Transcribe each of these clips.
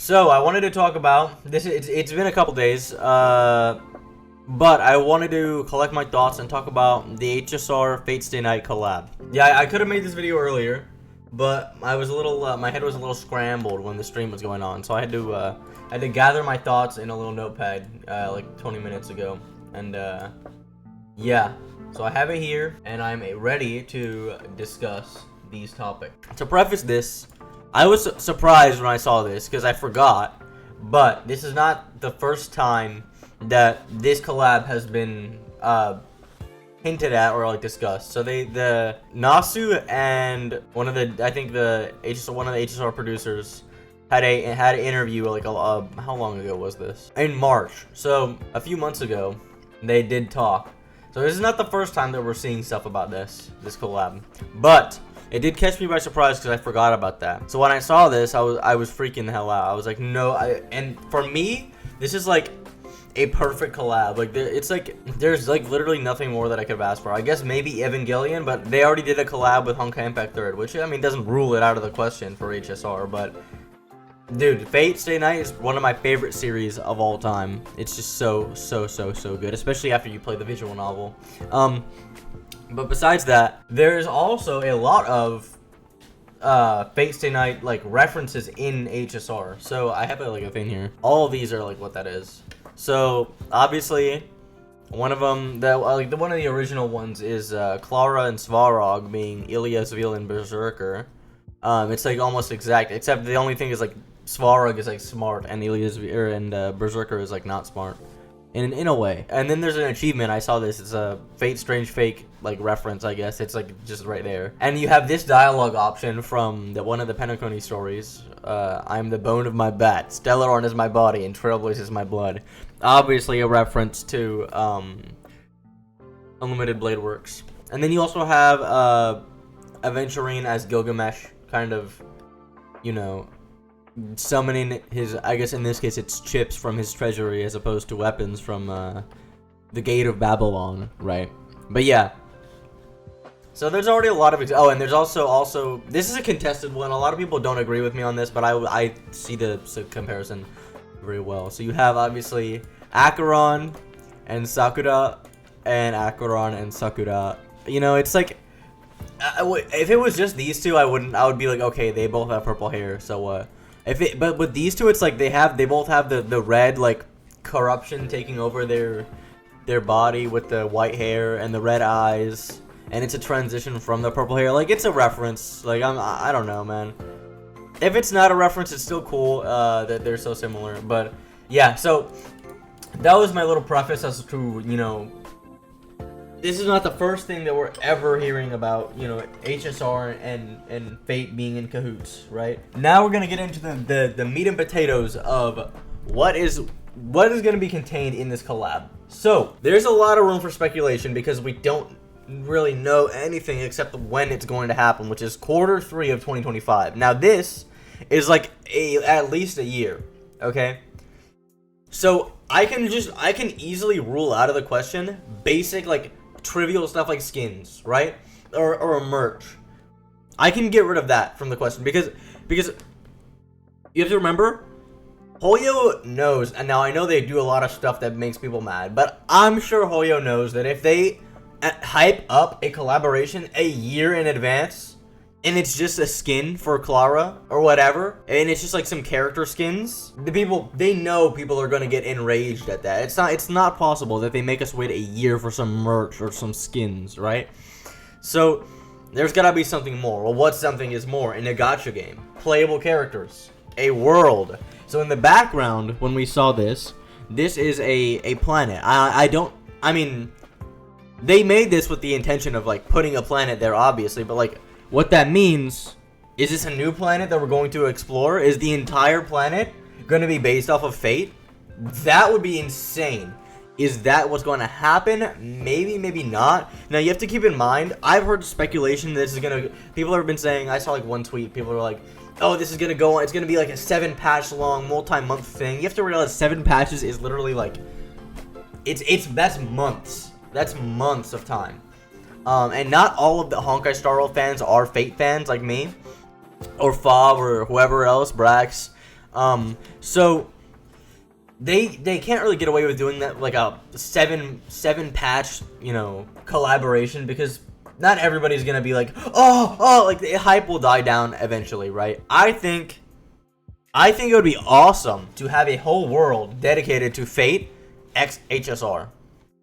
So I wanted to talk about this. It's been a couple days, but I wanted to collect my thoughts and talk about the HSR Fate Stay Night collab. Yeah, I could have made this video earlier, but I was a little, my head was a little scrambled when the stream was going on, so I had to gather my thoughts in a little notepad like 20 minutes ago, and yeah. So I have it here, and I'm ready to discuss these topics. To preface this, I was surprised when I saw this because I forgot, but this is not the first time that this collab has been hinted at or like discussed. So the Nasu and one of the HSR producers had an interview like how long ago was this? In March. So a few months ago, they did talk. So this is not the first time that we're seeing stuff about this collab, but it did catch me by surprise because I forgot about that. So when I saw this, I was freaking the hell out. I was like, no, and for me, this is like a perfect collab. Like there's like literally nothing more that I could have asked for. I guess maybe Evangelion, but they already did a collab with Honkai Impact 3rd, which I mean doesn't rule it out of the question for HSR, but dude, Fate Stay Night is one of my favorite series of all time. It's just so good, especially after you play the visual novel. But besides that, there's also a lot of Fate Stay Night like references in HSR. So I have a thing here. All of these are like what that is. So obviously, one of them, one of the original ones is Clara and Svarog being Ilya's Vil and Berserker. It's like almost exact, except the only thing is like Svarog is like smart and Berserker is like not smart in a way. And then there's an achievement. I saw this. It's a Fate Strange Fake like reference, I guess. It's like just right there. And you have this dialogue option from one of the Penacony stories. I'm the bone of my bat, Stellaron is my body, and Trailblaze is my blood. Obviously a reference to Unlimited Blade Works. And then you also have Aventurine as Gilgamesh, kind of, you know, summoning his, I guess in this case it's chips from his treasury as opposed to weapons from the Gate of Babylon, right? But yeah. So there's already a lot of and there's also this is a contested one. A lot of people don't agree with me on this, but I see the comparison very well. So you have obviously Acheron and Sakura, and Acheron and Sakura. You know, it's like if it was just these two, I would be like, okay, they both have purple hair, so what? But with these two, it's like they both have the red like corruption taking over their body with the white hair and the red eyes, and it's a transition from the purple hair. Like it's a reference. Like I don't know, man. If it's not a reference, it's still cool that they're so similar. But yeah, so that was my little preface as to, you know, this is not the first thing that we're ever hearing about, you know, HSR and Fate being in cahoots, right? Now we're gonna get into the meat and potatoes of what is gonna be contained in this collab. So there's a lot of room for speculation because we don't really know anything except when it's going to happen, which is Q3 of 2025. Now this is like at least a year, okay? So I can easily rule out of the question basic like trivial stuff like skins, right? Or merch. I can get rid of that from the question because you have to remember, Hoyo knows, and now I know they do a lot of stuff that makes people mad, but I'm sure Hoyo knows that if they hype up a collaboration a year in advance, and it's just a skin for Clara or whatever, and it's just like some character skins, they know people are gonna get enraged at that. It's not possible that they make us wait a year for some merch or some skins, right? So there's gotta be something more. Well, what something is more in a gacha game? Playable characters, a world. So in the background, when we saw this is a planet. I mean, they made this with the intention of like putting a planet there, obviously, but like, what that means, is this a new planet that we're going to explore? Is the entire planet going to be based off of Fate? That would be insane. Is that what's going to happen? Maybe, maybe not. Now, you have to keep in mind, I've heard speculation that this is going to... People have been saying, I saw like one tweet, people are like, oh, this is going to go on, it's going to be like a 7-patch long, multi-month thing. You have to realize 7 patches is literally like... That's months. That's months of time. And not all of the Honkai Star Rail fans are Fate fans like me, or Fob, or whoever else, Brax. So they can't really get away with doing that like a seven patch, you know, collaboration, because not everybody's gonna be like, oh, like the hype will die down eventually, right? I think it would be awesome to have a whole world dedicated to Fate X HSR.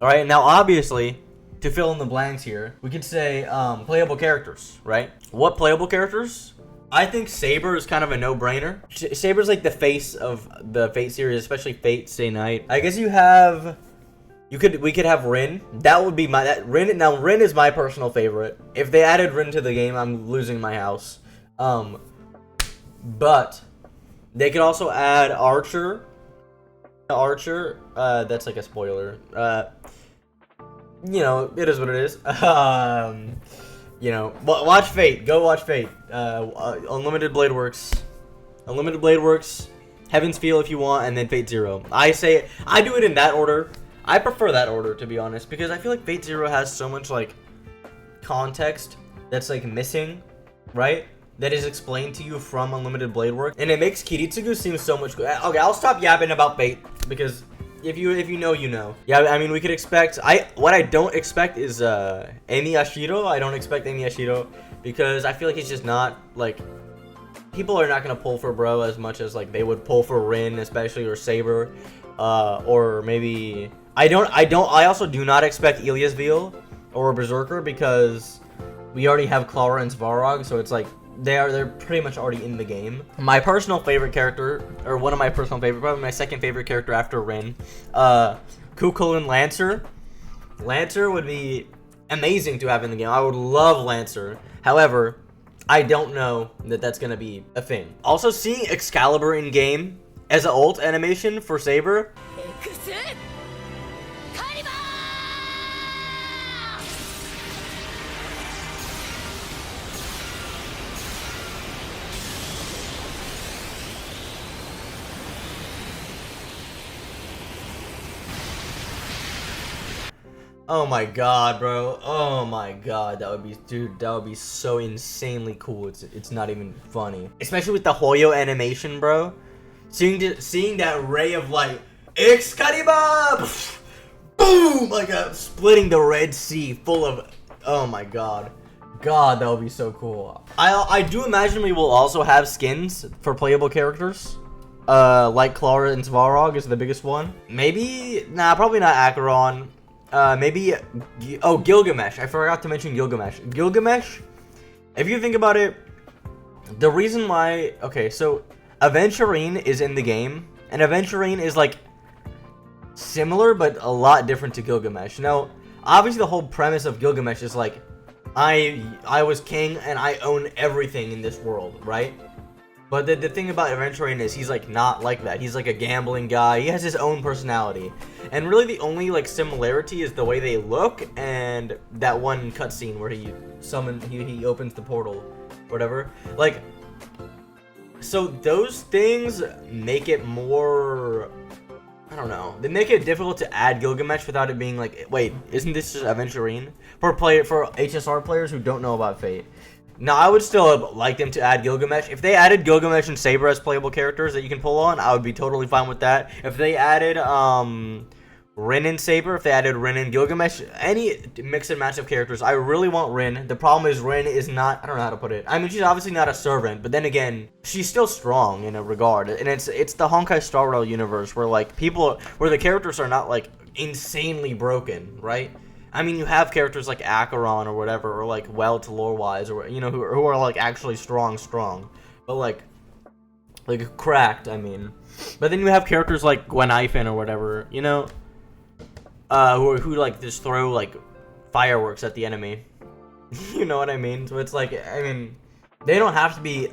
All right, now obviously, to fill in the blanks here, we could say playable characters, right? What playable characters? I think Saber is kind of a no-brainer. Saber's like the face of the Fate series, especially Fate Stay Night. I guess we could have Rin. That would be Rin. Now Rin is my personal favorite. If they added Rin to the game, I'm losing my house. But they could also add Archer. That's like a spoiler. You know, it is what it is. You know, watch Fate. Go watch Fate. Unlimited Blade Works. Heaven's Feel if you want, and then Fate Zero. I do it in that order. I prefer that order, to be honest, because I feel like Fate Zero has so much like context that's like missing, right? That is explained to you from Unlimited Blade Works, and it makes Kiritsugu seem so much good. Okay, I'll stop yapping about Fate, because if you know, you know. Yeah, I mean, we could expect. What I don't expect is Emi Ashiro. I don't expect Emi Ashiro because I feel like he's just not like. People are not gonna pull for Bro as much as like they would pull for Rin, especially, or Saber, or maybe I also do not expect Ilias Veal or Berserker, because we already have Clara and Svarog, so it's like they're pretty much already in the game. My personal favorite character, or one of my personal favorite, probably my second favorite character after Rin, Kukulin Lancer. Lancer would be amazing to have in the game. I would love Lancer. However, I don't know that that's gonna be a thing. Also, seeing Excalibur in game as an ult animation for Saber. Oh my god, bro. Oh my god. That would be so insanely cool. It's not even funny. Especially with the Hoyo animation, bro. Seeing that ray of light. Excalibur! Boom! Like splitting the Red Sea full of. Oh my god. God, that would be so cool. I do imagine we will also have skins for playable characters. Like Clara and Svarog is the biggest one. Maybe. Nah, probably not Acheron. Maybe, Gilgamesh. I forgot to mention Gilgamesh. Gilgamesh, if you think about it, the reason why, okay, so Aventurine is in the game, and Aventurine is like similar, but a lot different to Gilgamesh. Now, obviously the whole premise of Gilgamesh is like, I was king and I own everything in this world, right? But the thing about Aventurine is he's like not like that. He's like a gambling guy. He has his own personality. And really the only like similarity is the way they look and that one cutscene where he opens the portal, whatever. Like, so those things make it more, I don't know. They make it difficult to add Gilgamesh without it being like, wait, isn't this just Aventurine? For HSR players who don't know about Fate. Now, I would still like them to add Gilgamesh. If they added Gilgamesh and Saber as playable characters that you can pull on, I would be totally fine with that. If they added Rin and Saber, if they added Rin and Gilgamesh, any mix and match of characters, I really want Rin. The problem is Rin is not, I don't know how to put it. I mean, she's obviously not a servant, but then again, she's still strong in a regard. And it's the Honkai Star Rail universe where like where the characters are not like insanely broken, right? I mean, you have characters like Acheron or whatever, or like Welt lore-wise, or you know, who are like actually strong, but like cracked. I mean, but then you have characters like Gwenhyphen or whatever, you know, who like just throw like fireworks at the enemy. You know what I mean? So it's like, I mean, they don't have to be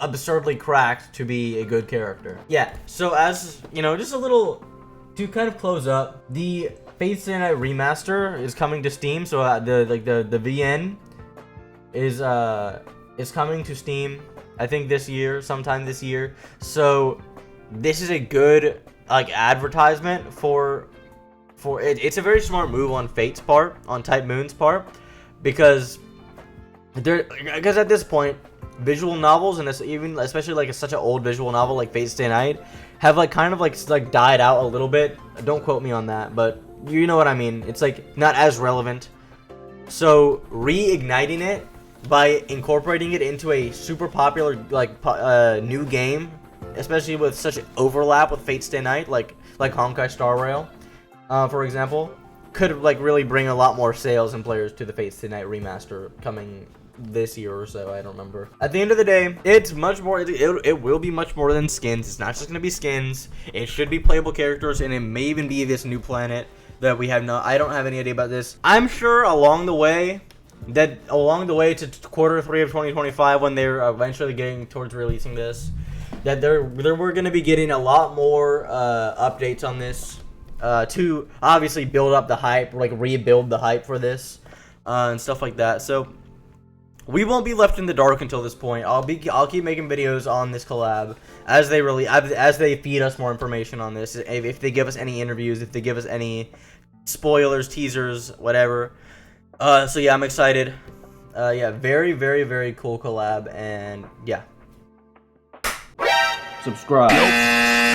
absurdly cracked to be a good character. Yeah. So as you know, just a little to kind of close up the Fate Stay Night Remaster is coming to Steam, so the VN is coming to Steam. I think sometime this year. So this is a good like advertisement for it. It's a very smart move on Fate's part, on Type Moon's part, because at this point, visual novels, and it's even especially like such an old visual novel like Fate Stay Night, have like kind of like died out a little bit. Don't quote me on that, but you know what I mean. It's like not as relevant. So reigniting it by incorporating it into a super popular like new game, especially with such overlap with Fate Stay Night, like Honkai Star Rail, for example, could like really bring a lot more sales and players to the Fate Stay Night remaster coming this year or so. I don't remember. At the end of the day, it's much more. It will be much more than skins. It's not just gonna be skins. It should be playable characters, and it may even be this new planet that we have no. I don't have any idea about this. I'm sure along the way to quarter 3 of 2025, when they're eventually getting towards releasing this, that we're gonna be getting a lot more updates on this to obviously build up the hype, like rebuild the hype for this and stuff like that. So we won't be left in the dark until this point. I'll keep making videos on this collab as they feed us more information on this. If they give us any interviews, if they give us any spoilers, teasers, whatever. So yeah, I'm excited. Yeah, very, very, very cool collab, and yeah. Subscribe.